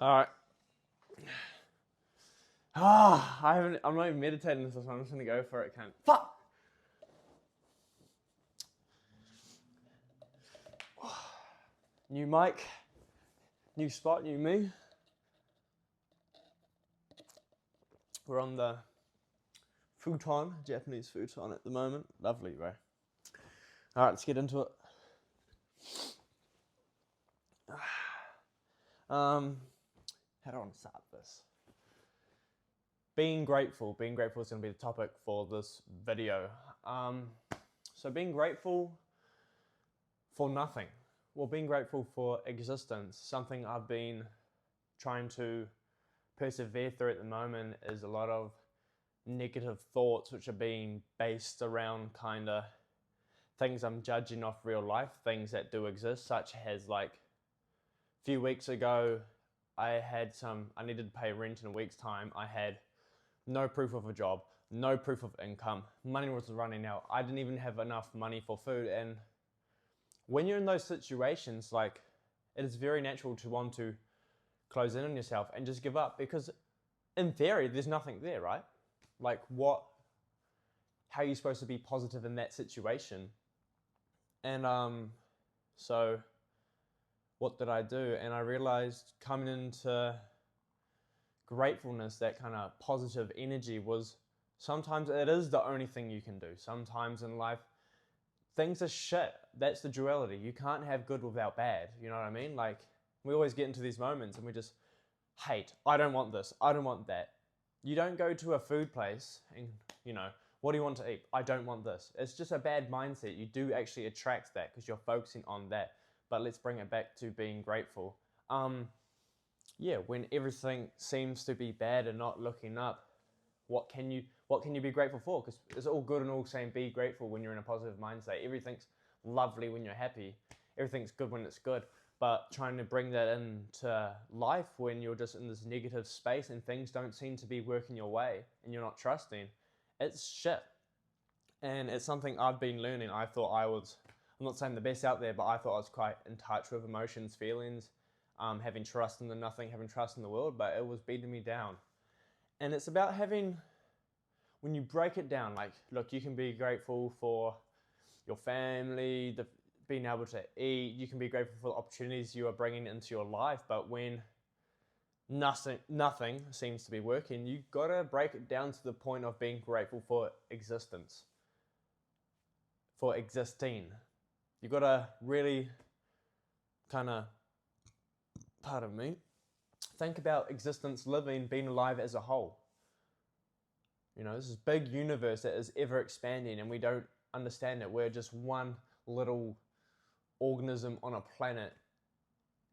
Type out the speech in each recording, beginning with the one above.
All right. I'm not even meditating this, so I'm just gonna go for it. Can't. Fuck. New mic, new spot, new me. We're on the futon, Japanese futon at the moment. Lovely, bro. All right, let's get into it. How do I want to start this? Being grateful is going to be the topic for this video. So being grateful for nothing. Well, being grateful for existence. Something I've been trying to persevere through at the moment is a lot of negative thoughts which are being based around kind of things I'm judging off real life, things that do exist, such as like a few weeks ago I needed to pay rent in a week's time. I had no proof of a job, no proof of income, money was running out. I didn't even have enough money for food. And when you're in those situations, like, it is very natural to want to close in on yourself and just give up, because in theory there's nothing there, right? Like, how are you supposed to be positive in that situation? And so what did I do? And I realized coming into gratefulness, that kind of positive energy, was sometimes it is the only thing you can do. Sometimes in life things are shit. That's the duality. You can't have good without bad. You know what I mean? Like, we always get into these moments and we just hate. I don't want this. I don't want that. You don't go to a food place and, what do you want to eat? I don't want this. It's just a bad mindset. You do actually attract that because you're focusing on that. But let's bring it back to being grateful. When everything seems to be bad and not looking up, what can you be grateful for? Because it's all good and all saying be grateful when you're in a positive mindset. Everything's lovely when you're happy. Everything's good when it's good. But trying to bring that into life when you're just in this negative space and things don't seem to be working your way and you're not trusting, it's shit. And it's something I've been learning. I'm not saying the best out there, but I thought I was quite in touch with emotions, feelings, having trust in the nothing, having trust in the world, but it was beating me down. And it's about when you break it down, like, look, you can be grateful for your family, being able to eat, you can be grateful for the opportunities you are bringing into your life, but when nothing seems to be working, you gotta break it down to the point of being grateful for existence, for existing. You gotta really think about existence, living, being alive as a whole. This is big universe that is ever expanding and we don't understand it. We're just one little organism on a planet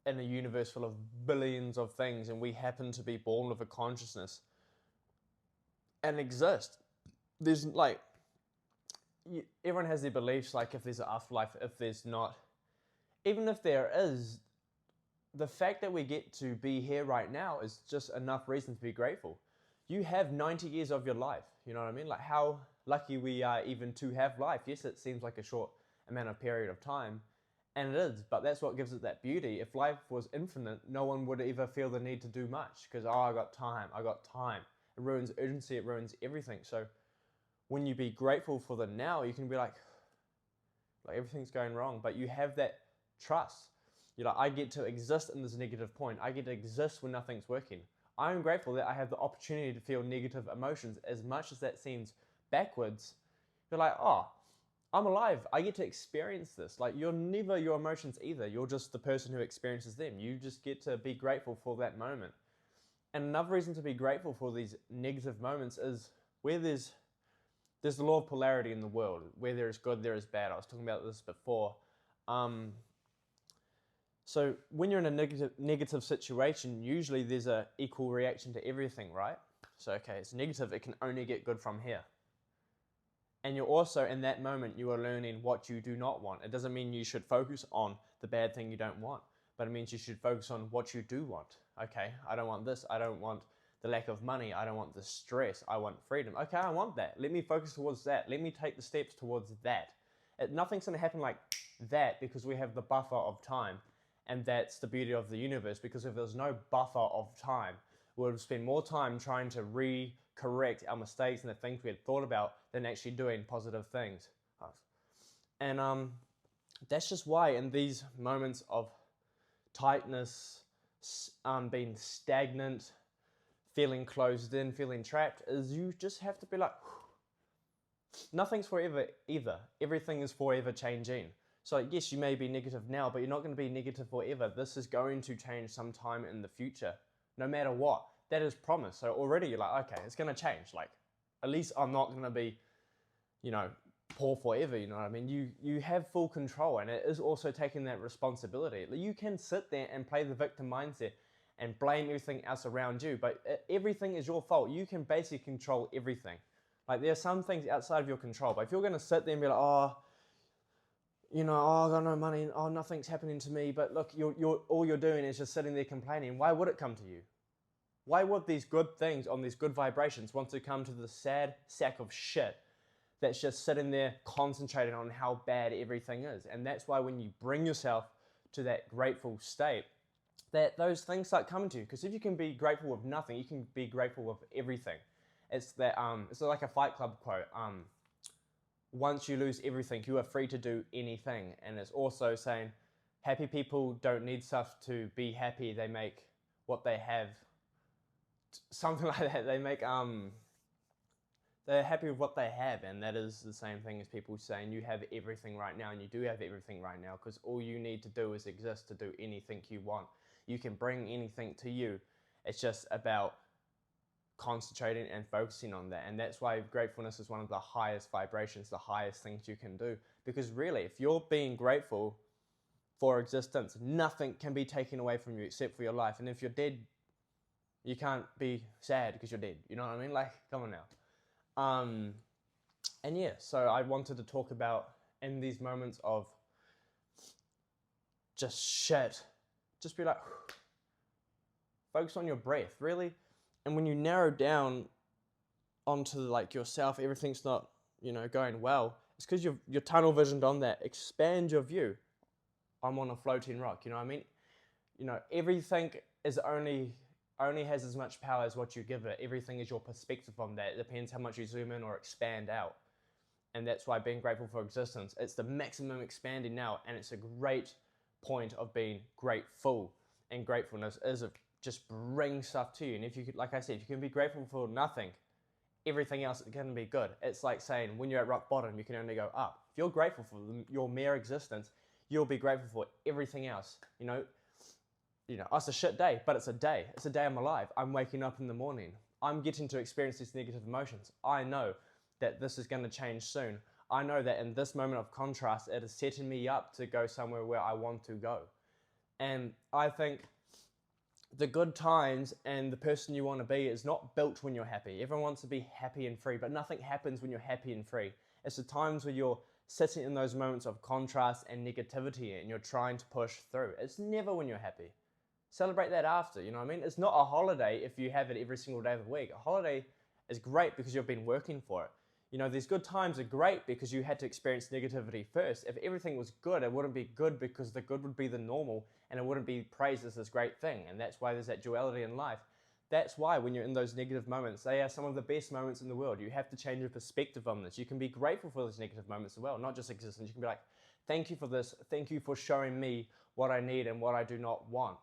in a universe full of billions of things, and we happen to be born with a consciousness and exist. There's everyone has their beliefs, like if there's an afterlife, if there's not. Even if there is, the fact that we get to be here right now is just enough reason to be grateful. You have 90 years of your life, you know what I mean? Like, how lucky we are even to have life. Yes, it seems like a short amount of period of time, and it is, but that's what gives it that beauty. If life was infinite, no one would ever feel the need to do much, because, I got time. It ruins urgency, it ruins everything. So when you be grateful for the now, you can be like everything's going wrong, but you have that trust. You're like, I get to exist in this negative point. I get to exist when nothing's working. I'm grateful that I have the opportunity to feel negative emotions. As much as that seems backwards, you're like, oh, I'm alive. I get to experience this. Like, you're never your emotions either. You're just the person who experiences them. You just get to be grateful for that moment. And another reason to be grateful for these negative moments is where there's the law of polarity in the world. Where there is good, there is bad. I was talking about this before. So when you're in a negative situation, usually there's an equal reaction to everything, right? So, okay, it's negative, it can only get good from here. And you're also, in that moment, you are learning what you do not want. It doesn't mean you should focus on the bad thing you don't want, but it means you should focus on what you do want. Okay, I don't want this, I don't want the lack of money, I don't want the stress, I want freedom. Okay, I want that. Let me focus towards that. Let me take the steps towards that. Nothing's gonna happen like that because we have the buffer of time. And that's the beauty of the universe, because if there's no buffer of time, we would spend more time trying to correct our mistakes and the things we had thought about than actually doing positive things. And that's just why in these moments of tightness, being stagnant, feeling closed in, feeling trapped, is you just have to be like, nothing's forever either. Everything is forever changing. So yes, you may be negative now, but you're not going to be negative forever. This is going to change sometime in the future, no matter what. That is promised. So already you're like, okay, it's going to change. Like, at least I'm not going to be, poor forever, you know what I mean? You have full control, and it is also taking that responsibility. You can sit there and play the victim mindset and blame everything else around you, but everything is your fault. You can basically control everything. Like, there are some things outside of your control, but if you're going to sit there and be like, I got no money, nothing's happening to me, but look, all you're doing is just sitting there complaining, why would it come to you? Why would these good things on these good vibrations want to come to the sad sack of shit that's just sitting there concentrating on how bad everything is? And that's why when you bring yourself to that grateful state, that those things start coming to you. Because if you can be grateful with nothing, you can be grateful with everything. It's that it's like a Fight Club quote. Once you lose everything, you are free to do anything. And it's also saying happy people don't need stuff to be happy. They make what they have, something like that. They make they're happy with what they have, and that is the same thing as people saying you have everything right now, and you do have everything right now, because all you need to do is exist to do anything you want. You can bring anything to you. It's just about concentrating and focusing on that. And that's why gratefulness is one of the highest vibrations, the highest things you can do. Because really, if you're being grateful for existence, nothing can be taken away from you except for your life. And if you're dead, you can't be sad because you're dead. You know what I mean? Like, come on now. And yeah, so I wanted to talk about, in these moments of just shit, just be like, focus on your breath, really. And when you narrow down onto like yourself, everything's not, going well. It's because you're tunnel visioned on that. Expand your view. I'm on a floating rock, you know what I mean? Everything is only has as much power as what you give it. Everything is your perspective on that. It depends how much you zoom in or expand out. And that's why being grateful for existence, it's the maximum expanding now, and it's a great point of being grateful. And gratefulness is just bring stuff to you. And if you could, like I said, if you can be grateful for nothing, everything else can be good. It's like saying when you're at rock bottom, you can only go up. If you're grateful for your mere existence, you'll be grateful for everything else. It's a shit day, but it's a day. It's a day I'm alive. I'm waking up in the morning. I'm getting to experience these negative emotions. I know that this is going to change soon. I know that in this moment of contrast, it is setting me up to go somewhere where I want to go. And I think the good times and the person you want to be is not built when you're happy. Everyone wants to be happy and free, but nothing happens when you're happy and free. It's the times where you're sitting in those moments of contrast and negativity and you're trying to push through. It's never when you're happy. Celebrate that after, you know what I mean? It's not a holiday if you have it every single day of the week. A holiday is great because you've been working for it. These good times are great because you had to experience negativity first. If everything was good, it wouldn't be good because the good would be the normal and it wouldn't be praised as this great thing. And that's why there's that duality in life. That's why when you're in those negative moments, they are some of the best moments in the world. You have to change your perspective on this. You can be grateful for those negative moments as well, not just existence. You can be like, thank you for this. Thank you for showing me what I need and what I do not want.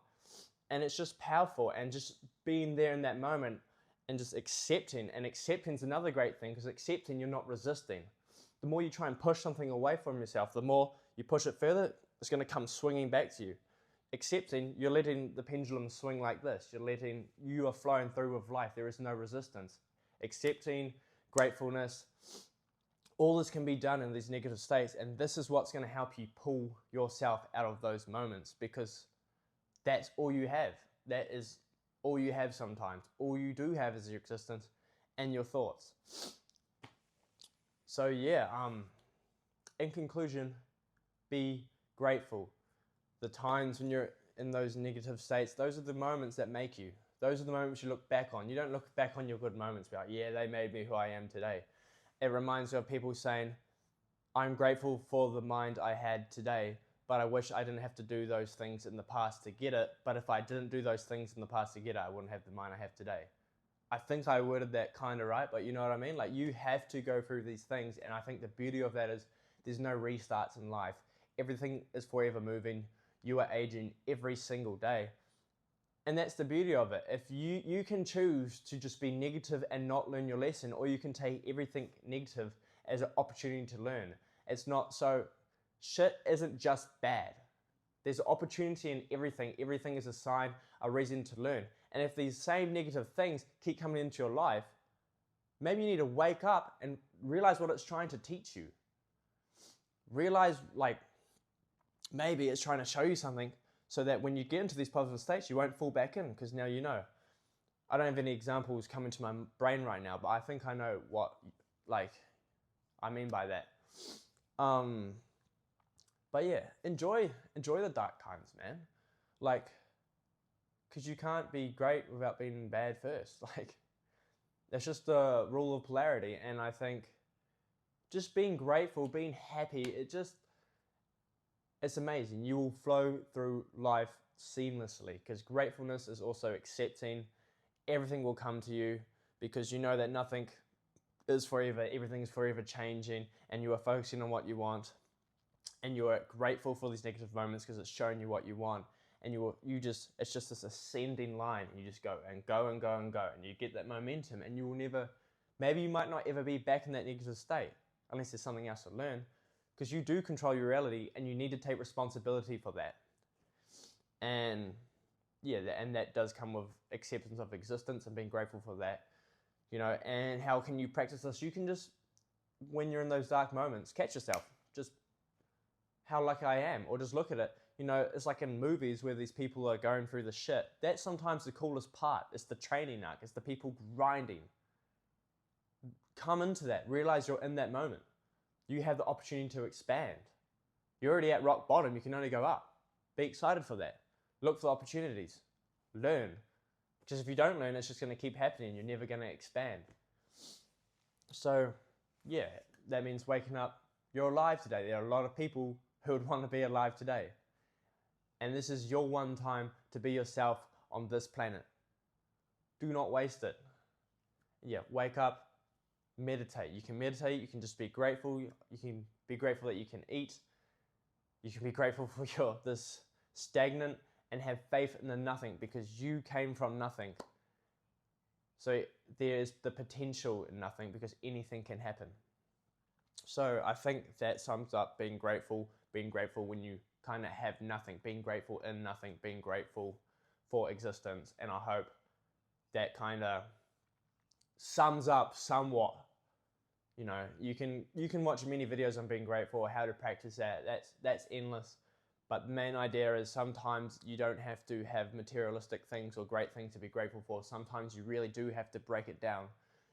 And it's just powerful, and just being there in that moment and just accepting. And accepting is another great thing, because accepting, you're not resisting. The more you try and push something away from yourself, the more you push it further, it's going to come swinging back to you. Accepting, you're letting the pendulum swing like this. You are flowing through with life. There is no resistance. Accepting, gratefulness, all this can be done in these negative states. And this is what's going to help you pull yourself out of those moments, because that's all you have. That is all you have sometimes. All you do have is your existence and your thoughts. So yeah, in conclusion, be grateful. The times when you're in those negative states, those are the moments that make you. Those are the moments you look back on. You don't look back on your good moments, be like, yeah, they made me who I am today. It reminds you of people saying, I'm grateful for the mind I had today, but I wish I didn't have to do those things in the past to get it. But if I didn't do those things in the past to get it, I wouldn't have the mind I have today. I think I worded that kind of right, but you know what I mean? Like, you have to go through these things, and I think the beauty of that is there's no restarts in life. Everything is forever moving. You are aging every single day. And that's the beauty of it. If you can choose to just be negative and not learn your lesson, or you can take everything negative as an opportunity to learn. It's not so, shit isn't just bad. There's opportunity in everything. Everything is a sign, a reason to learn. And if these same negative things keep coming into your life, maybe you need to wake up and realize what it's trying to teach you. Realize, like, maybe it's trying to show you something so that when you get into these positive states, you won't fall back in, because now you know. I don't have any examples coming to my brain right now, but I think I know what, like, I mean by that. But yeah, enjoy the dark times, man. Like, because you can't be great without being bad first. Like, that's just the rule of polarity. And I think just being grateful, being happy, it's amazing. You will flow through life seamlessly, because gratefulness is also accepting everything will come to you, because you know that nothing is forever, everything is forever changing, and you are focusing on what you want, and you are grateful for these negative moments because it's showing you what you want, and it's just this ascending line, and you just go and go and go and go, and you get that momentum, and you will never, maybe you might not ever be back in that negative state unless there's something else to learn, because you do control your reality, and you need to take responsibility for that. And yeah, and that does come with acceptance of existence and being grateful for that, you know. And how can you practice this? You can just, when you're in those dark moments, catch yourself, just how lucky I am, or just look at it. You know, it's like in movies where these people are going through the shit. That's sometimes the coolest part. It's the training arc. It's the people grinding. Come into that. Realize you're in that moment. You have the opportunity to expand. You're already at rock bottom. You can only go up. Be excited for that. Look for opportunities. Learn. Because if you don't learn, it's just going to keep happening. You're never going to expand. So, yeah, that means waking up. You're alive today. There are a lot of people who would want to be alive today. And this is your one time to be yourself on this planet. Do not waste it. Yeah, wake up. Meditate. You can meditate. You can just be grateful. You can be grateful that you can eat. You can be grateful for this stagnant, and have faith in the nothing, because you came from nothing. So there is the potential in nothing, because anything can happen. So I think that sums up being grateful when you kind of have nothing, being grateful in nothing, being grateful for existence. And I hope that kind of sums up somewhat. You know, you can watch many videos on being grateful or how to practice that. That's endless. But the main idea is sometimes you don't have to have materialistic things or great things to be grateful for. Sometimes you really do have to break it down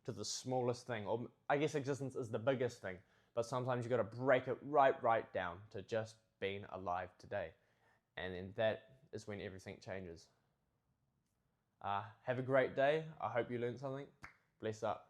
to the smallest thing. Or I guess existence is the biggest thing. But sometimes you've got to break it right down to just being alive today. And then that is when everything changes. Have a great day. I hope you learned something. Bless up.